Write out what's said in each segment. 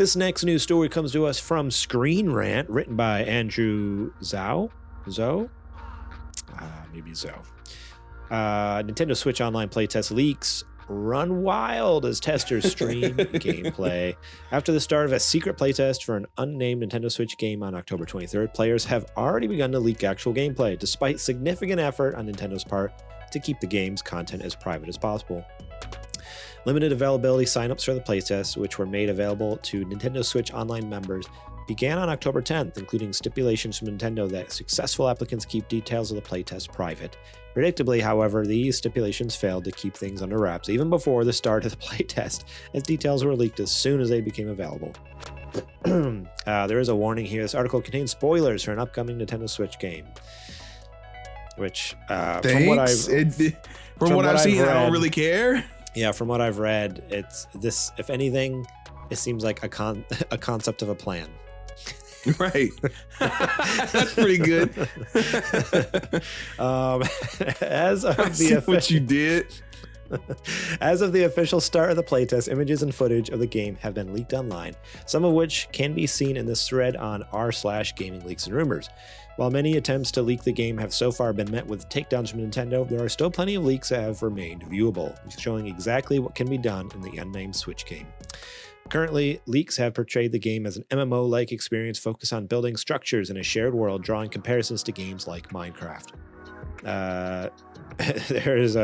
This next news story comes to us from Screen Rant, written by Andrew Zhou. Maybe Zhou. Nintendo Switch Online playtest leaks run wild as testers stream gameplay. After the start of a secret playtest for an unnamed Nintendo Switch game on October 23rd, players have already begun to leak actual gameplay, despite significant effort on Nintendo's part to keep the game's content as private as possible. Limited availability signups for the playtest, which were made available to Nintendo Switch Online members, began on October 10th, including stipulations from Nintendo that successful applicants keep details of the playtest private. Predictably, however, these stipulations failed to keep things under wraps even before the start of the playtest, as details were leaked as soon as they became available. There is a warning here. This article contains spoilers for an upcoming Nintendo Switch game. Which, from what I've seen, I don't really care. Yeah, from what I've read, it's this. If anything, it seems like a concept of a plan. Right. That's pretty good. As of what you did. As of the official start of the playtest, images and footage of the game have been leaked online, some of which can be seen in this thread on r/gaming leaks and rumors. While many attempts to leak the game have so far been met with takedowns from Nintendo, there are still plenty of leaks that have remained viewable, showing exactly what can be done in the unnamed Switch game. Currently, leaks have portrayed the game as an MMO-like experience focused on building structures in a shared world, drawing comparisons to games like Minecraft. There is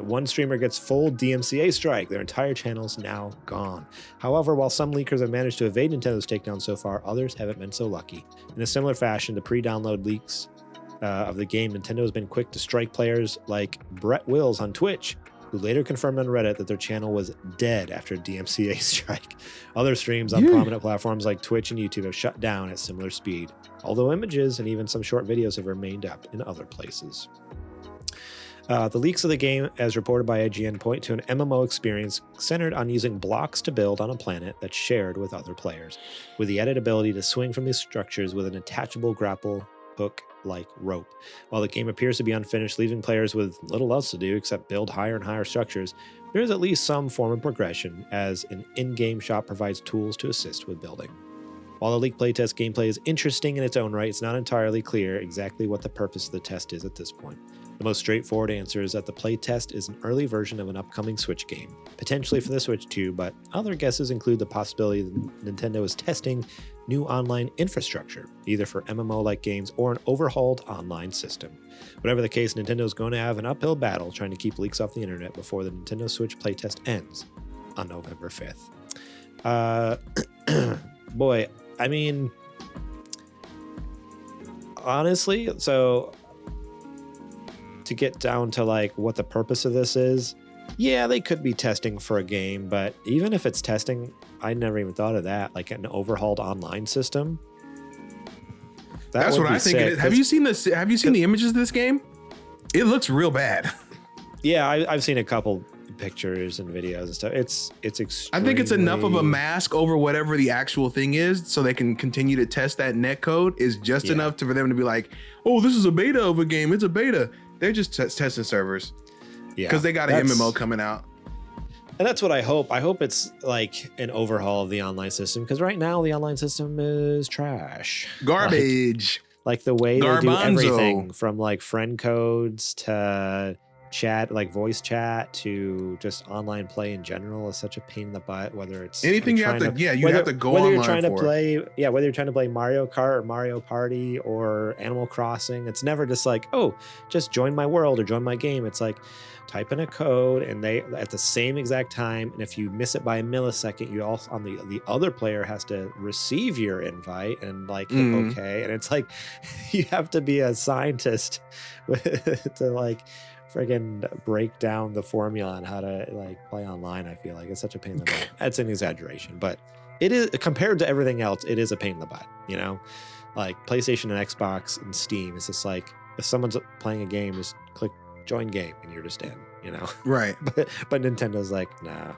one streamer gets full DMCA strike. Their entire channel's now gone. However, while some leakers have managed to evade Nintendo's takedown so far, others haven't been so lucky. In a similar fashion, the pre-download leaks of the game, Nintendo has been quick to strike players like Brett Wills on Twitch, who later confirmed on Reddit that their channel was dead after a DMCA strike. Other streams on prominent platforms like Twitch and YouTube have shut down at similar speed, although images and even some short videos have remained up in other places. The leaks of the game, as reported by IGN, point to an MMO experience centered on using blocks to build on a planet that's shared with other players, with the added ability to swing from these structures with an attachable grapple hook-like rope. While the game appears to be unfinished, leaving players with little else to do except build higher and higher structures, there is at least some form of progression, as an in-game shop provides tools to assist with building. While the leaked playtest gameplay is interesting in its own right, it's not entirely clear exactly what the purpose of the test is at this point. The most straightforward answer is that the playtest is an early version of an upcoming Switch game, potentially for the Switch 2, but other guesses include the possibility that Nintendo is testing new online infrastructure, either for MMO-like games or an overhauled online system. Whatever the case, Nintendo is going to have an uphill battle trying to keep leaks off the internet before the Nintendo Switch playtest ends on November 5th. Boy, I mean, honestly, so to get down to like what the purpose of this is, yeah, they could be testing for a game, but even if it's testing, I never even thought of that, like an overhauled online system. That's what I think it is. Have you seen this? Have you seen the images of this game? It looks real bad. Yeah, I've seen a couple pictures and videos and stuff. It's extremely... I think it's enough of a mask over whatever the actual thing is, so they can continue to test that netcode is just enough for them to be like, oh, this is a beta of a game. It's a beta. They're just testing servers. Yeah, because they got an MMO coming out. And that's what I hope. I hope it's like an overhaul of the online system, because right now the online system is trash. Garbage. Like the way they do everything, from like friend codes to chat, like voice chat, to just online play in general, is such a pain in the butt. Whether it's anything you have to go whether online you're trying for to play, whether you're trying to play Mario Kart or Mario Party or Animal Crossing, it's never just like, oh, just join my world or join my game. It's like, type in a code, and they at the same exact time, and if you miss it by a millisecond, you also on the other player has to receive your invite and like okay, and it's like you have to be a scientist to like friggin' break down the formula on how to like play online. I feel like it's such a pain in the butt. That's an exaggeration, but it is, compared to everything else, it is a pain in the butt, you know? Like PlayStation and Xbox and Steam, it's just like if someone's playing a game, just click join game and you're just in, you know? Right. But Nintendo's like, nah,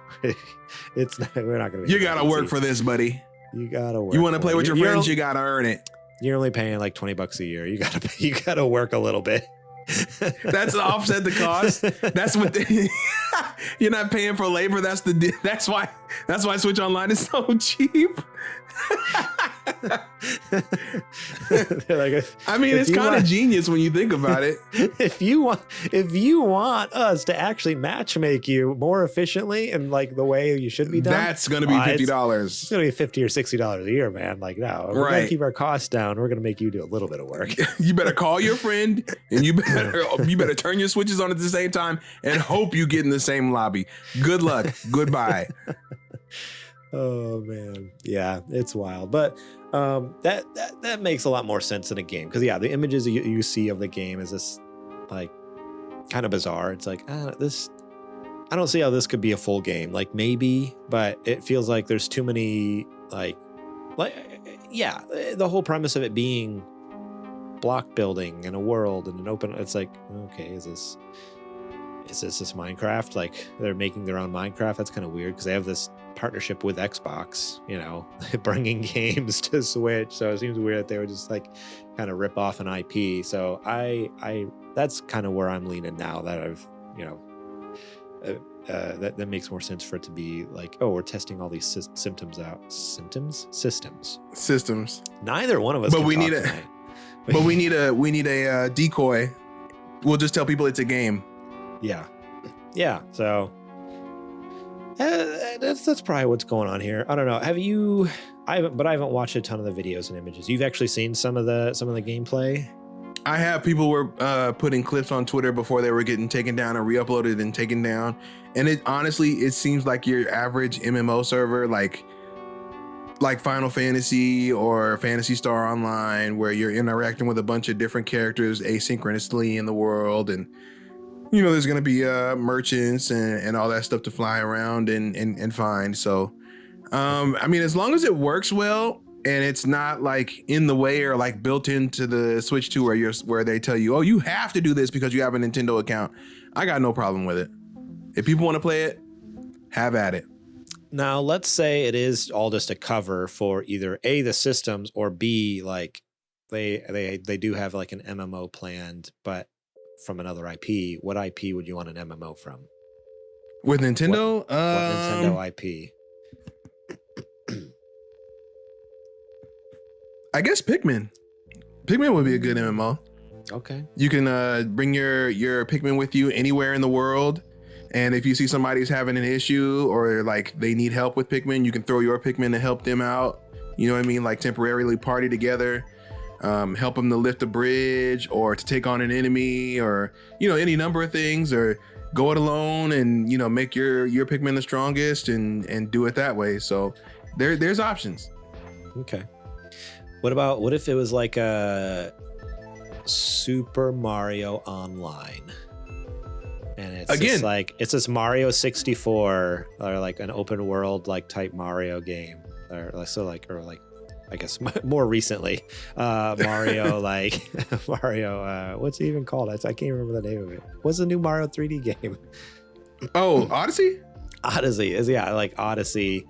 it's not, we're not gonna be. You gotta work for this, buddy. You gotta work. You want to play with your friends, you gotta earn it. You're only paying like $20 a year. You gotta work a little bit. That's offset the cost. That's what you're not paying for labor. That's why Switch Online is so cheap. Like, I mean, it's kind of genius when you think about it. If you want us to actually matchmake you more efficiently and like the way you should be done, that's going to be $50. It's going to be $50 or $60 a year, man. Like, no, we're going to keep our costs down. We're going to make you do a little bit of work. You better call your friend, and you better turn your switches on at the same time and hope you get in the same lobby. Good luck. Goodbye. Oh man, yeah, it's wild, but that makes a lot more sense in a game because the images you see of the game is this like kind of bizarre. It's like this, I don't see how this could be a full game. Like maybe, but it feels like there's too many like the whole premise of it being block building in a world and an open. It's like, okay, is this Minecraft? Like they're making their own Minecraft. That's kind of weird because they have this partnership with Xbox, bringing games to Switch. So it seems weird that they would just like kind of rip off an IP. So I that's kind of where I'm leaning now that I've, that makes more sense for it to be like, oh, we're testing all these systems out. Systems. Neither one of us. But we need we need a decoy. We'll just tell people it's a game. Yeah. So that's probably what's going on here. I don't know. I haven't watched a ton of the videos and images. You've actually seen some of the gameplay? I have. People were putting clips on Twitter before they were getting taken down or re-uploaded and taken down. And it seems like your average MMO server, like Final Fantasy or Phantasy Star Online, where you're interacting with a bunch of different characters asynchronously in the world. And there's going to be merchants and all that stuff to fly around and find. So, I mean, as long as it works well and it's not like in the way or like built into the Switch 2 where they tell you, oh, you have to do this because you have a Nintendo account. I got no problem with it. If people want to play it, have at it. Now, let's say it is all just a cover for either A, the systems, or B, like they do have like an MMO planned, but from another IP. What IP would you want an MMO from? With Nintendo? What Nintendo IP? I guess Pikmin. Pikmin would be a good MMO. Okay. You can bring your Pikmin with you anywhere in the world. And if you see somebody's having an issue or like they need help with Pikmin, you can throw your Pikmin to help them out. You know what I mean? Like temporarily party together. Help them to lift a bridge or to take on an enemy or, any number of things, or go it alone and, make your Pikmin the strongest and do it that way. So there's options. Okay. What if it was like a Super Mario Online? And it's again, just like, it's this Mario 64 or like an open world, like type Mario game I guess more recently, Mario, Mario, what's it even called? I can't remember the name of it. What's the new Mario 3D game? Oh, Odyssey? Odyssey is, like Odyssey.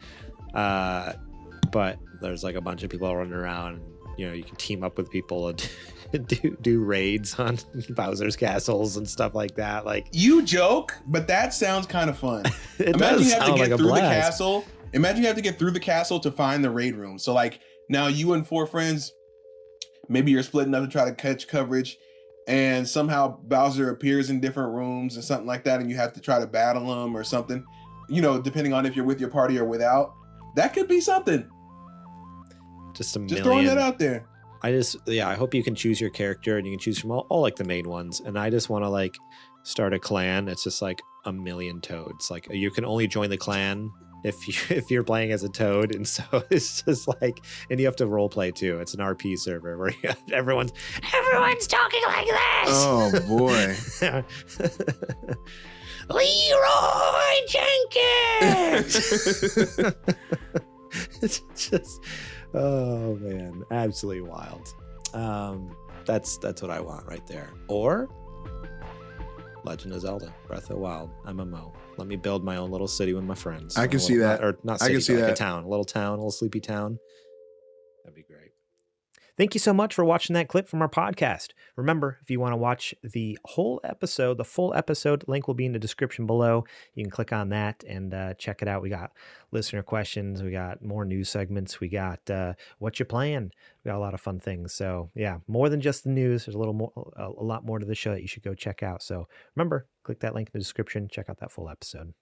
But there's like a bunch of people running around, you can team up with people and do raids on Bowser's castles and stuff like that. Like, you joke, but that sounds kind of fun. Imagine you have to get through the castle. Imagine you have to get through the castle to find the raid room. So like, now you and 4 friends, maybe you're splitting up to try to catch coverage, and somehow Bowser appears in different rooms and something like that, and you have to try to battle him or something, depending on if you're with your party or without. That could be something. Just throwing that out there. I hope you can choose your character and you can choose from all like the main ones. And I just want to like start a clan. It's just like a million toads. Like you can only join the clan if you're playing as a toad, and so it's just like, and you have to role play too. It's an RP server where everyone's talking like this. Oh boy. Leroy Jenkins. It's just, oh man, absolutely wild. That's what I want right there. Or Legend of Zelda Breath of the Wild MMO. Let me build my own little city with my friends. I can see that. Or not city, but like a town, a little sleepy town. That'd be great. Thank you so much for watching that clip from our podcast. Remember, if you want to watch the whole episode, the full episode, link will be in the description below. You can click on that and check it out. We got listener questions. We got more news segments. We got what you playing. We got a lot of fun things. So yeah, more than just the news. There's a lot more to the show that you should go check out. So remember, click that link in the description. Check out that full episode.